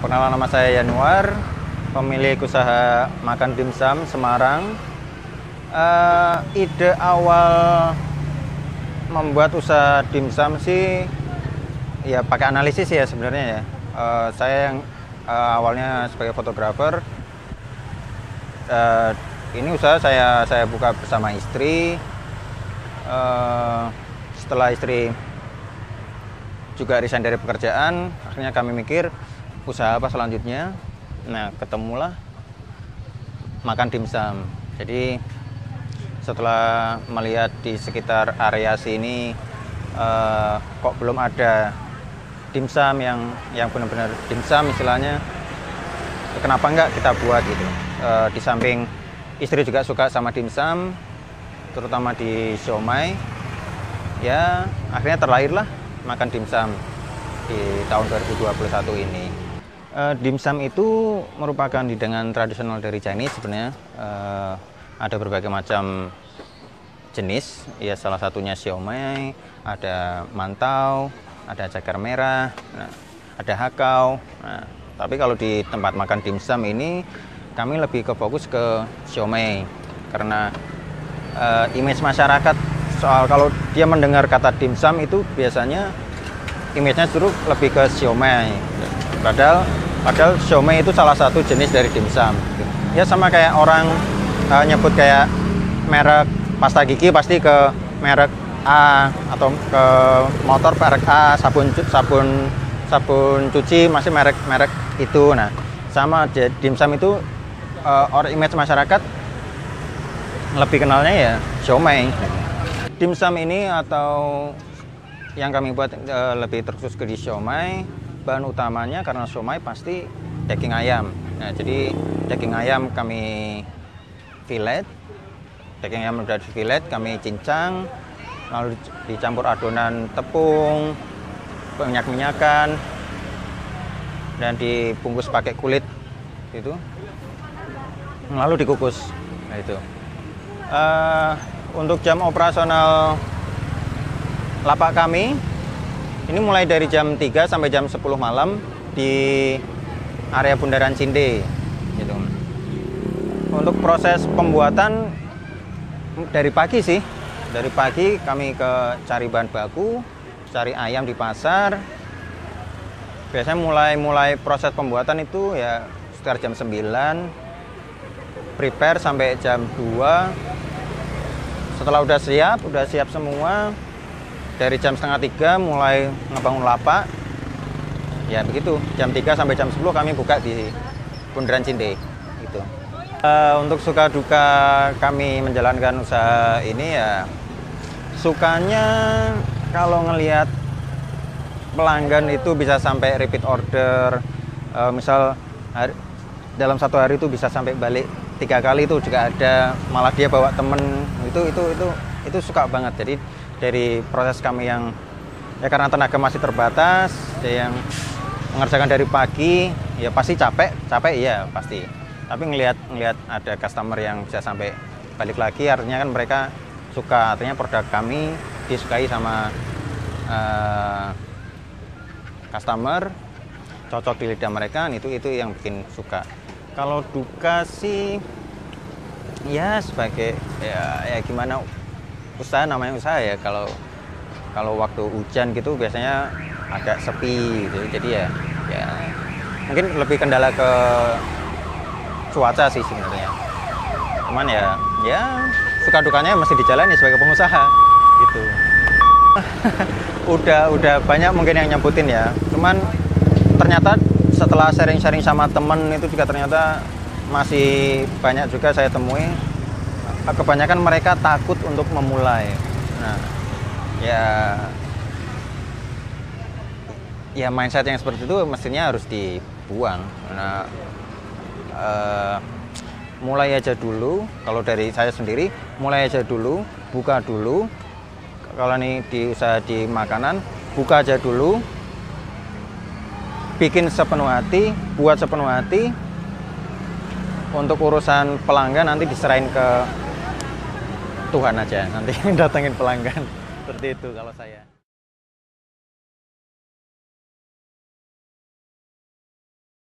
Perkenalan, nama saya Yanuar, pemilik usaha makan dimsum Semarang. Ide awal membuat usaha dimsum sih ya pakai analisis ya sebenarnya ya. Saya yang awalnya sebagai fotografer, ini usaha saya buka bersama istri. Setelah istri juga resign dari pekerjaan, akhirnya kami mikir usaha apa selanjutnya. Nah, ketemulah makan dimsum. Jadi setelah melihat di sekitar area sini kok belum ada dimsum yang benar-benar dimsum istilahnya, kenapa enggak kita buat gitu. Di samping istri juga suka sama dimsum, terutama di siomay, ya akhirnya terlahirlah makan dimsum di tahun 2021 ini. Dimsum itu merupakan hidangan tradisional dari Chinese sebenarnya. Ada berbagai macam jenis, ya salah satunya siomay, ada mantau, ada cagar merah, ada hakau. Nah, tapi kalau di tempat makan dimsum ini kami lebih ke fokus ke siomay karena image masyarakat soal kalau dia mendengar kata dimsum itu biasanya image-nya justru lebih ke siomay. Padahal siomay itu salah satu jenis dari dimsum. Ya sama kayak orang nyebut kayak merek pasta gigi pasti ke merek A, atau ke motor merek A, sabun cuci masih merek itu. Nah, sama dimsum itu orang image masyarakat lebih kenalnya ya siomay. Dimsum ini atau yang kami buat lebih terkhusus ke di siomay, bahan utamanya karena siomay pasti daging ayam. Nah, jadi daging ayam kami filet, daging ayam udah di filet kami cincang, lalu dicampur adonan tepung, minyak-minyakan, dan dibungkus pakai kulit gitu, lalu dikukus. Nah, itu untuk jam operasional lapak kami ini mulai dari jam 3 sampai jam 10 malam di area Bundaran Cinde gitu. Untuk proses pembuatan dari pagi sih. Dari pagi kami cari bahan baku, cari ayam di pasar. Biasanya mulai proses pembuatan itu ya sekitar jam 9. Prepare sampai jam 2. Setelah udah siap semua, dari jam setengah 3 mulai ngebangun lapak. Ya begitu, jam 3 sampai jam 10 kami buka di Bundaran Cinde gitu. Untuk suka duka kami menjalankan usaha ini ya, sukanya kalau ngelihat pelanggan itu bisa sampai repeat order, misal dalam satu hari itu bisa sampai balik 3 kali itu juga ada, malah dia bawa temen, itu suka banget. Jadi dari proses kami yang ya karena tenaga masih terbatas, yang mengerjakan dari pagi ya pasti capek ya pasti. Tapi ngelihat ada customer yang bisa sampai balik lagi, artinya kan mereka suka, artinya produk kami disukai sama customer, cocok di lidah mereka, itu yang bikin suka. Kalau duka sih ya sebagai ya gimana, usaha namanya usaha ya, kalau waktu hujan gitu biasanya agak sepi gitu. Jadi ya mungkin lebih kendala ke cuaca sih sebenarnya. Cuman ya suka dukanya masih dijalani sebagai pengusaha gitu. udah banyak mungkin yang nyebutin ya. Cuman ternyata setelah sharing-sharing sama temen itu juga ternyata masih banyak juga saya temui, kebanyakan mereka takut untuk memulai. Nah, ya mindset yang seperti itu mestinya harus dibuang. Nah, mulai aja dulu. Kalau dari saya sendiri, mulai aja dulu, buka dulu. Kalau ini di usaha di makanan, buka aja dulu, bikin sepenuh hati, buat sepenuh hati. Untuk urusan pelanggan nanti diserahin ke Tuhan aja, nanti datengin pelanggan. Seperti itu kalau saya.